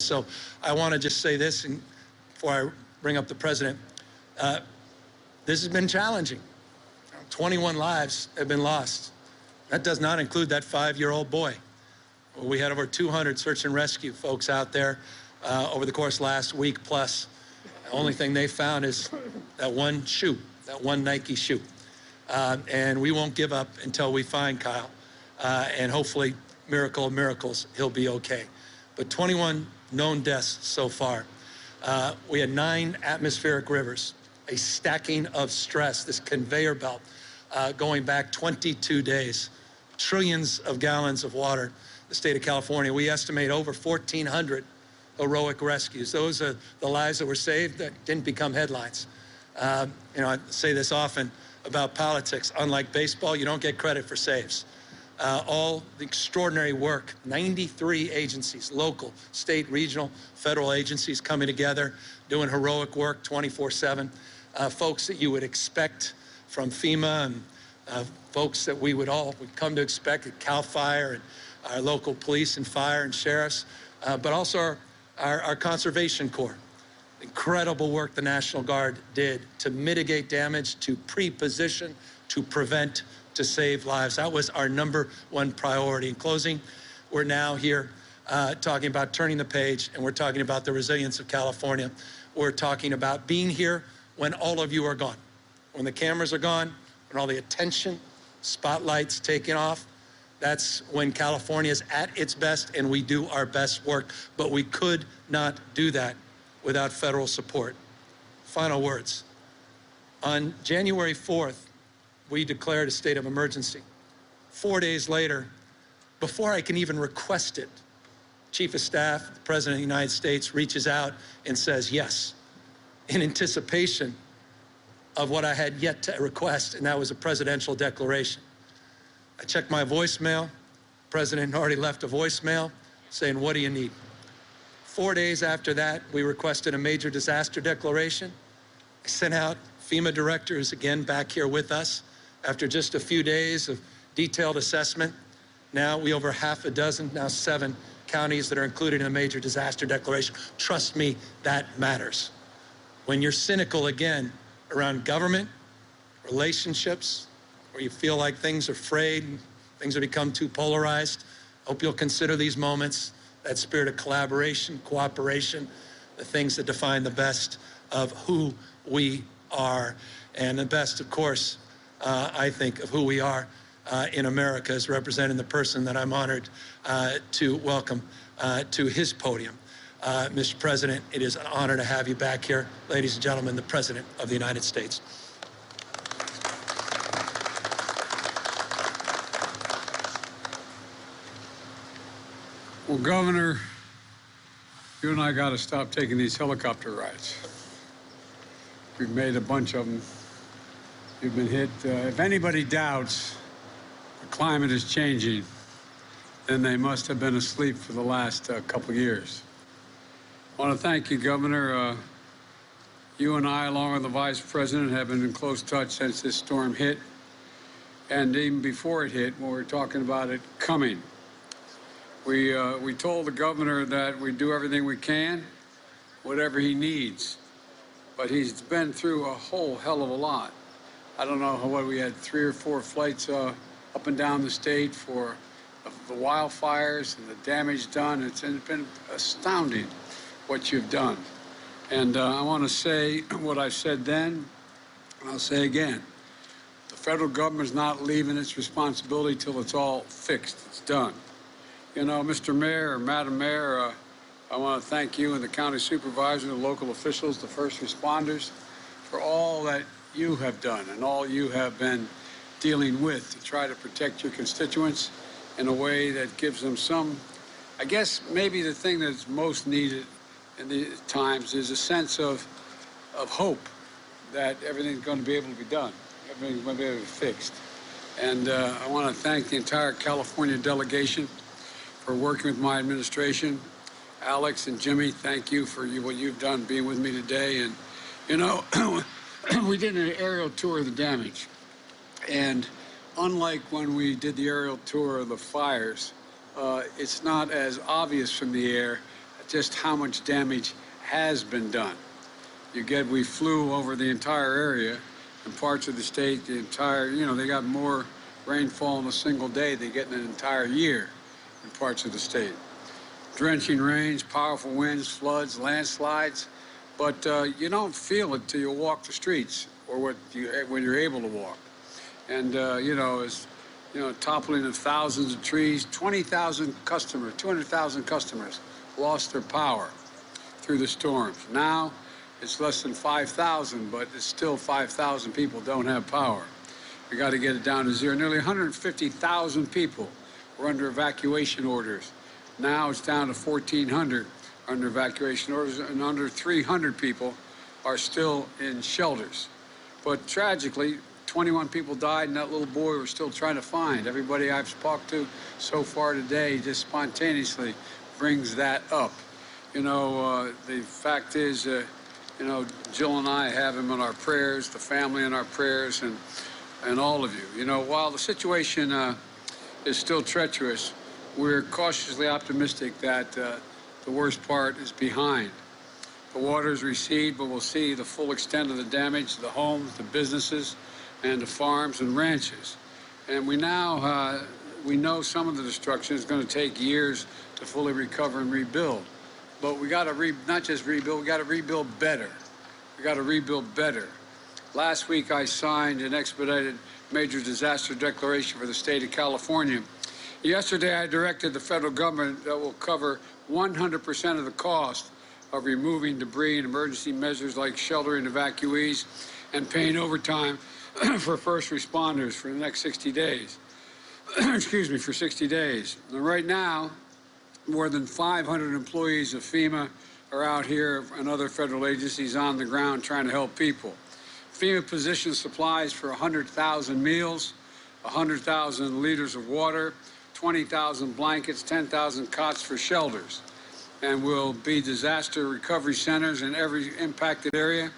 So I want to just say this and before I bring up the president. This has been challenging. 21 lives have been lost. That does not include that 5-year-old boy. We had over 200 search and rescue folks out there over the course last week plus. The only thing they found is that one shoe, that one Nike shoe. And we won't give up until we find Kyle. And hopefully, miracle of miracles, he'll be okay. But 21 known deaths so far. We had 9 atmospheric rivers, a stacking of stress, this conveyor belt going back 22 days, trillions of gallons of water. The state of California, we estimate over 1,400 heroic rescues. Those are the lives that were saved that didn't become headlines. You know, I say this often about politics. Unlike baseball, you don't get credit for saves. All the extraordinary work, 93 agencies, local, state, regional, federal agencies coming together, doing heroic work 24/7. Folks that you would expect from FEMA and folks that we would come to expect at CAL FIRE and our local police and fire and sheriffs, but also our Conservation Corps. Incredible work the National Guard did to mitigate damage, to pre-position, to prevent, to save lives. That was our #1 priority. In closing, we're now here talking about turning the page, and we're talking about the resilience of California. We're talking about being here when all of you are gone, when the cameras are gone, when all the attention, spotlight's taken off. That's when California is at its best, and we do our best work. But we could not do that without federal support. Final words. On January 4th, we declared a state of emergency. 4 days later, before I can even request it, Chief of Staff, the President of the United States, reaches out and says yes, in anticipation of what I had yet to request, and that was a presidential declaration. I checked my voicemail. The President already left a voicemail saying, "What do you need?" 4 days after that, we requested a major disaster declaration. I sent out FEMA directors again back here with us after just a few days of detailed assessment. Now we over half a dozen, now 7 counties that are included in a major disaster declaration. Trust me, that matters. When you're cynical again around government, relationships, where you feel like things are frayed and things have become too polarized, I hope you'll consider these moments, that spirit of collaboration, cooperation, the things that define the best of who we are. And the best, of course, I think, of who we are in America is representing the person that I'm honored to welcome to his podium. Mr. President, it is an honor to have you back here. Ladies and gentlemen, the President of the United States. Well, Governor, you and I got to stop taking these helicopter rides. We've made a bunch of them. You've been hit. If anybody doubts the climate is changing, then they must have been asleep for the last couple of years. I want to thank you, Governor. You and I, along with the Vice President, have been in close touch since this storm hit. And even before it hit, when we were talking about it coming. We told the governor that we'd do everything we can, whatever he needs. But he's been through a whole hell of a lot. I don't know what we had, 3 or 4 flights up and down the state for the wildfires and the damage done. It's been astounding what you've done. And I want to say what I said then, and I'll say again. The federal government's not leaving its responsibility till it's all fixed. It's done. You know, Mr. Mayor, or Madam Mayor, I want to thank you and the county supervisor, the local officials, the first responders, for all that you have done and all you have been dealing with to try to protect your constituents in a way that gives them some, I guess maybe the thing that's most needed in these times is a sense of hope that everything's going to be able to be done, everything's going to be able to be fixed. And I want to thank the entire California delegation for working with my administration. Alex and Jimmy, thank you for what you've done being with me today. And, you know, we did an aerial tour of the damage. And unlike when we did the aerial tour of the fires, it's not as obvious from the air just how much damage has been done. We flew over the entire area in parts of the state, they got more rainfall in a single day they get in an entire year in parts of the state. Drenching rains, powerful winds, floods, landslides, but you don't feel it till you walk the streets or when you're able to walk. And, toppling of thousands of trees, 200,000 customers lost their power through the storms. Now it's less than 5,000, but it's still 5,000 people don't have power. We got to get it down to zero. Nearly 150,000 people were under evacuation orders. Now it's down to 1,400 under evacuation orders, and under 300 people are still in shelters. But tragically, 21 people died, and that little boy we're still trying to find. Everybody I've talked to so far today just spontaneously brings that up. The fact is, Jill and I have him in our prayers, the family in our prayers, and all of you. While the situation is still treacherous, we're cautiously optimistic that the worst part is behind. The waters recede, but we'll see the full extent of the damage to the homes, the businesses, and the farms and ranches. And we know some of the destruction is going to take years to fully recover and rebuild. But we got to not just rebuild, we got to rebuild better. We got to rebuild better. Last week, I signed an expedited major disaster declaration for the state of California. Yesterday, I directed the federal government that will cover 100% of the cost of removing debris and emergency measures like sheltering evacuees and paying overtime for first responders for the next 60 days. For 60 days. And right now, more than 500 employees of FEMA are out here and other federal agencies on the ground trying to help people. FEMA positions supplies for 100,000 meals, 100,000 liters of water, 20,000 blankets, 10,000 cots for shelters, and will be disaster recovery centers in every impacted area